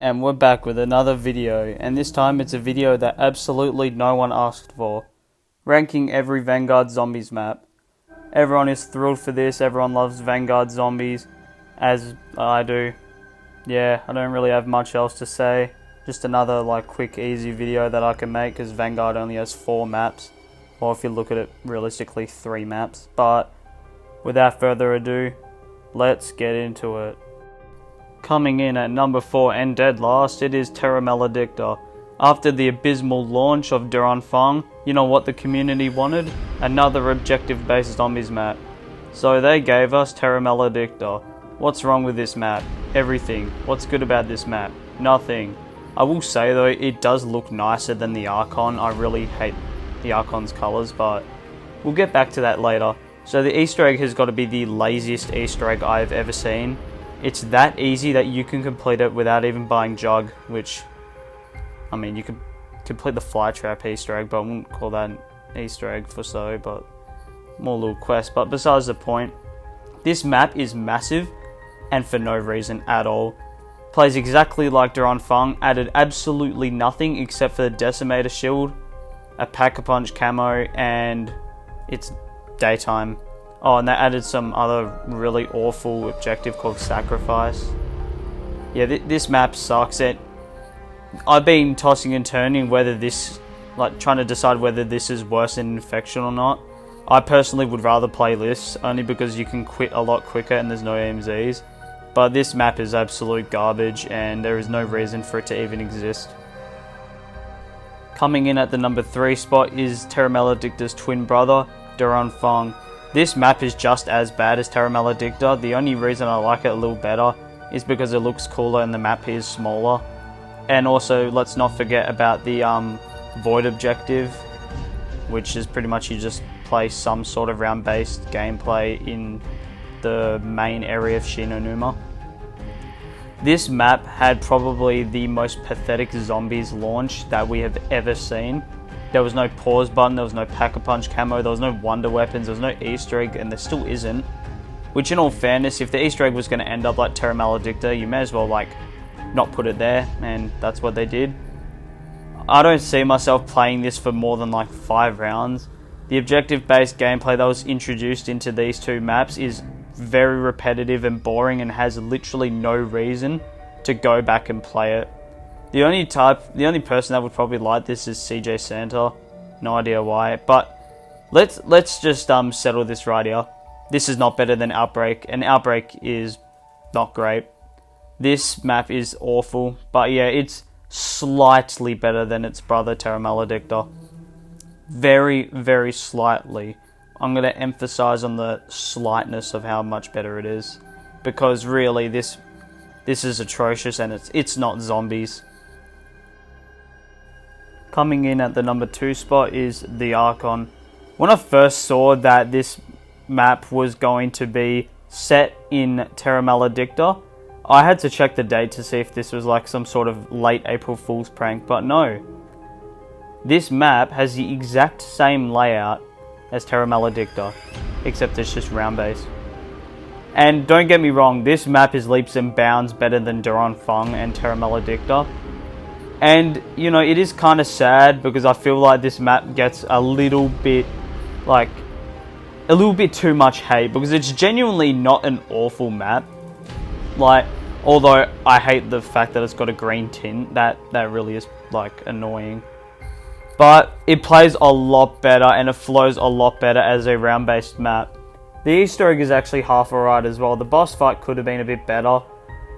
And we're back with another video, and this time it's a video that absolutely no one asked for. Ranking every Vanguard Zombies map. Everyone is thrilled for this, everyone loves Vanguard Zombies, as I do. Yeah, I don't really have much else to say. Just another quick easy video that I can make, because Vanguard only has 4 maps. Or if you look at it realistically, 3 maps. But without further ado, let's get into it. Coming in at number 4 and dead last, it is Terra Maledicta. After the abysmal launch of Duran Feng, you know what the community wanted? Another objective-based zombies map. So they gave us Terra Maledicta. What's wrong with this map? Everything. What's good about this map? Nothing. I will say though, it does look nicer than the Archon. I really hate the Archon's colours, but we'll get back to that later. So the Easter egg has got to be the laziest Easter egg I've ever seen. It's that easy that you can complete it without even buying Jug, which, I mean, you could complete the Flytrap Easter egg, but I wouldn't call that an Easter egg for so, but more little quest. But besides the point, this map is massive, and for no reason at all. Plays exactly like Duran Feng, added absolutely nothing except for the Decimator shield, a Pack-a-Punch camo, and it's daytime. Oh, and they added some other really awful objective called Sacrifice. Yeah, this map sucks. I've been tossing and turning whether this, trying to decide whether this is worse than Infection or not. I personally would rather play this, only because you can quit a lot quicker and there's no AMZs. But this map is absolute garbage and there is no reason for it to even exist. Coming in at the number 3 spot is Terra Maledicta's twin brother, Duran Feng. This map is just as bad as Terra Maledicta. The only reason I like it a little better is because it looks cooler and the map is smaller. And also, let's not forget about the Void objective, which is pretty much you just play some sort of round-based gameplay in the main area of Shinonuma. This map had probably the most pathetic zombies launch that we have ever seen. There was no pause button, there was no Pack-a-Punch camo, there was no wonder weapons, there was no Easter egg, and there still isn't. Which, in all fairness, if the Easter egg was going to end up like Terra Maledicta, you may as well, not put it there, and that's what they did. I don't see myself playing this for more than 5 rounds. The objective-based gameplay that was introduced into these 2 maps is very repetitive and boring and has literally no reason to go back and play it. The only person that would probably like this is CJ Santa. No idea why, but let's just settle this right here. This is not better than Outbreak, and Outbreak is not great. This map is awful, but yeah, it's slightly better than its brother Terra Maledicta. Very, very slightly. I'm going to emphasize on the slightness of how much better it is, because really this is atrocious and it's not zombies. Coming in at the number 2 spot is the Archon. When I first saw that this map was going to be set in Terra Maledicta, I had to check the date to see if this was some sort of late April Fool's prank, but no. This map has the exact same layout as Terra Maledicta, except it's just round base. And don't get me wrong, this map is leaps and bounds better than Duran Feng and Terra Maledicta. And, you know, it is kind of sad because I feel like this map gets a little bit too much hate, because it's genuinely not an awful map. Although I hate the fact that it's got a green tint, that really is, annoying. But it plays a lot better and it flows a lot better as a round-based map. The Easter egg is actually half alright as well. The boss fight could have been a bit better,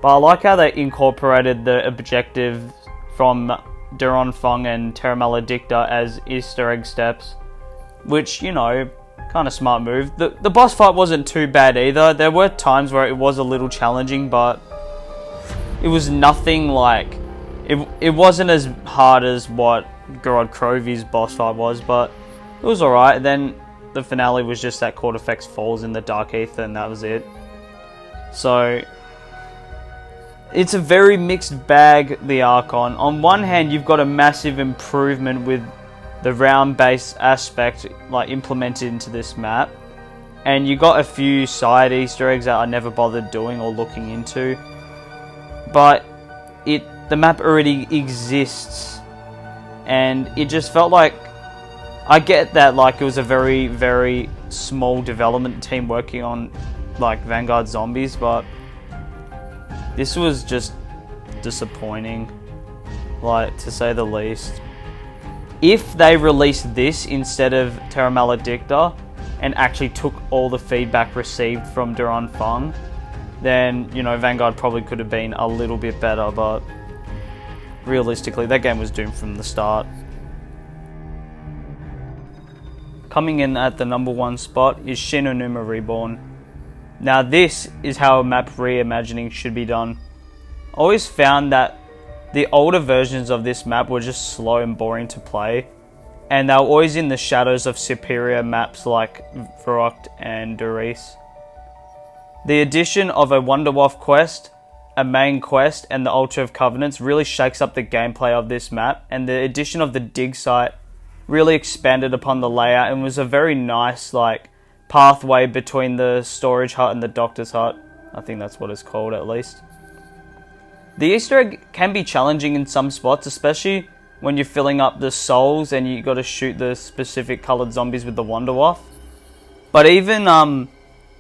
but I like how they incorporated the objective from Duran Feng and Terra Maledicta as Easter egg steps, which, you know, kind of smart move. The boss fight wasn't too bad either. There were times where it was a little challenging, but it was nothing it wasn't as hard as what Gorod Krovi's boss fight was, but it was alright. Then the finale was just that Cortifex falls in the Dark Aether and that was it. So it's a very mixed bag, the Archon. On one hand, you've got a massive improvement with the round-based aspect implemented into this map. And you got a few side Easter eggs that I never bothered doing or looking into. But it the map already exists, and it just felt like, I get that like it was a very, very small development team working on like Vanguard Zombies, but this was just disappointing, like, to say the least. If they released this instead of Terra Maledicta and actually took all the feedback received from Duran Feng, then, you know, Vanguard probably could have been a little bit better, but realistically, that game was doomed from the start. Coming in at the number 1 spot is Shin Onuma Reborn. Now this is how a map reimagining should be done. I always found that the older versions of this map were just slow and boring to play, and they were always in the shadows of superior maps like Verrückt and Doris. The addition of a Wonderwaff quest, a main quest, and the Altar of Covenants really shakes up the gameplay of this map, and the addition of the dig site really expanded upon the layout and was a very nice like pathway between the storage hut and the doctor's hut. I think that's what it's called, at least. The Easter egg can be challenging in some spots, especially when you're filling up the souls and you got to shoot the specific coloured zombies with the Wonderwaff. But even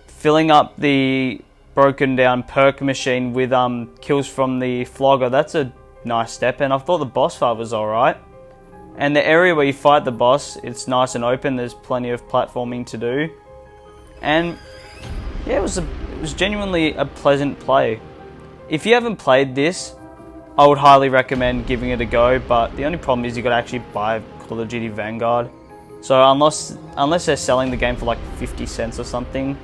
filling up the broken down perk machine with kills from the flogger, that's a nice step, and I thought the boss fight was alright. And the area where you fight the boss, it's nice and open, there's plenty of platforming to do. And yeah, it was genuinely a pleasant play. If you haven't played this, I would highly recommend giving it a go, but the only problem is you got to actually buy Call of Duty Vanguard. So unless they're selling the game for like 50 cents or something,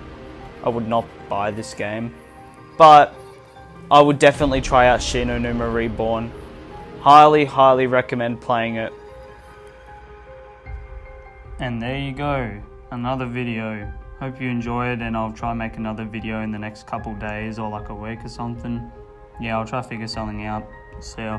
I would not buy this game. But I would definitely try out Shin Onuma Reborn. Highly recommend playing it. And there you go, another video. Hope you enjoyed, and I'll try and make another video in the next couple days or like a week or something. Yeah, I'll try to figure something out. See ya.